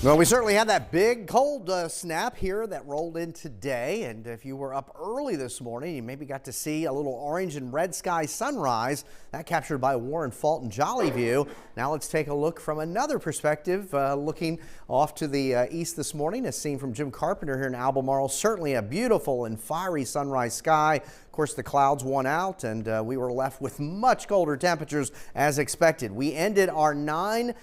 Well, we certainly had that big cold snap here that rolled in today. And if you were up early this morning, you maybe got to see a little orange and red sky sunrise that captured by Warren Fault and Jolly View. Now let's take a look from another perspective, looking off to the east this morning, as seen from Jim Carpenter here in Albemarle. Certainly a beautiful and fiery sunrise sky. Of course, the clouds won out and we were left with much colder temperatures as expected. We ended our 9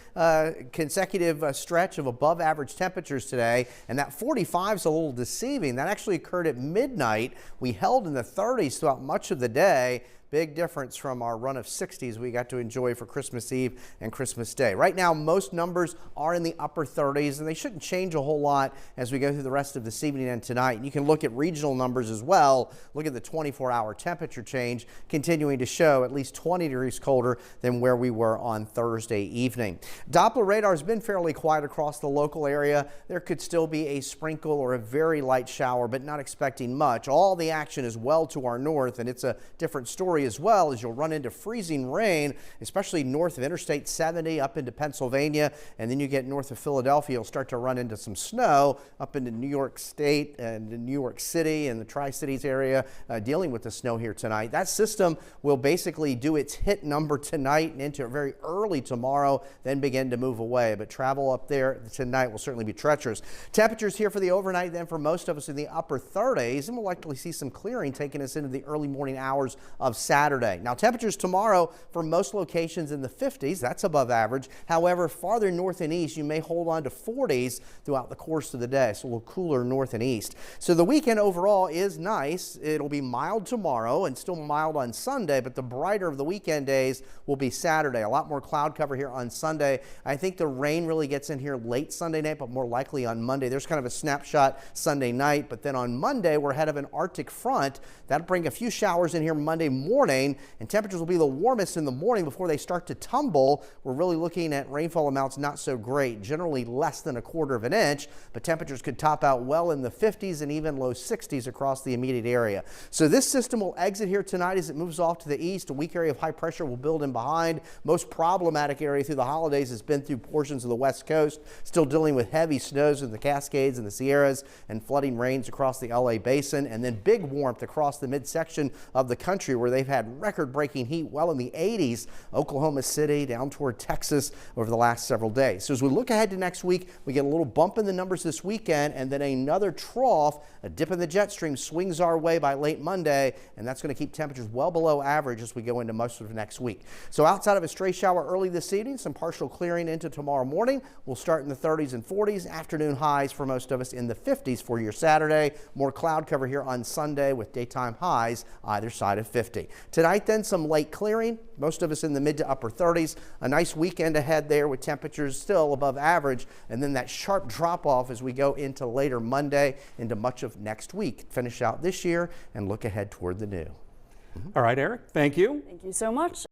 consecutive stretch of above average temperatures today, and that 45 is a little deceiving. That actually occurred at midnight. We held in the 30s throughout much of the day. Big difference from our run of 60s we got to enjoy for Christmas Eve and Christmas Day. Right now, most numbers are in the upper 30s, and they shouldn't change a whole lot as we go through the rest of this evening and tonight. And you can look at regional numbers as well. Look at the 24-hour temperature change, continuing to show at least 20 degrees colder than where we were on Thursday evening. Doppler radar has been fairly quiet across the local area. There could still be a sprinkle or a very light shower, but not expecting much. All the action is well to our north, and it's a different story as well, as you'll run into freezing rain, especially north of Interstate 70 up into Pennsylvania, and then you get north of Philadelphia, you'll start to run into some snow up into New York State and New York City and the Tri-Cities area, dealing with the snow here tonight. That system will basically do its hit number tonight and into very early tomorrow, then begin to move away. But travel up there tonight will certainly be treacherous. Temperatures here for the overnight then for most of us in the upper 30s, and we'll likely see some clearing taking us into the early morning hours of Saturday. Now, temperatures tomorrow for most locations in the 50s. That's above average. However, farther north and east, you may hold on to 40s throughout the course of the day, so a little cooler north and east. So the weekend overall is nice. It'll be mild tomorrow and still mild on Sunday, but the brighter of the weekend days will be Saturday. A lot more cloud cover here on Sunday. I think the rain really gets in here late Sunday night, but more likely on Monday. There's kind of a snapshot Sunday night, but then on Monday, we're ahead of an Arctic front. That'll bring a few showers in here Monday morning, and temperatures will be the warmest in the morning before they start to tumble. We're really looking at rainfall amounts not so great, generally less than 1/4 of an inch, but temperatures could top out well in the 50s and even low 60s across the immediate area. So this system will exit here tonight as it moves off to the east. A weak area of high pressure will build in behind. Most problematic area through the holidays has been through portions of the west coast, still dealing with heavy snows in the Cascades and the Sierras and flooding rains across the LA basin, and then big warmth across the midsection of the country where they've had record-breaking heat well in the 80s, Oklahoma City down toward Texas over the last several days. So as we look ahead to next week, we get a little bump in the numbers this weekend, and then another trough, a dip in the jet stream swings our way by late Monday, and that's going to keep temperatures well below average as we go into most of next week. So outside of a stray shower early this evening, some partial clearing into tomorrow morning. We'll start in the 30s and 40s. Afternoon highs for most of us in the 50s for your Saturday. More cloud cover here on Sunday with daytime highs either side of 50. Tonight then, some late clearing. Most of us in the mid to upper 30s. A nice weekend ahead there with temperatures still above average, and then that sharp drop off as we go into later Monday into much of next week. Finish out this year and look ahead toward the new. All right, Eric, thank you. Thank you so much.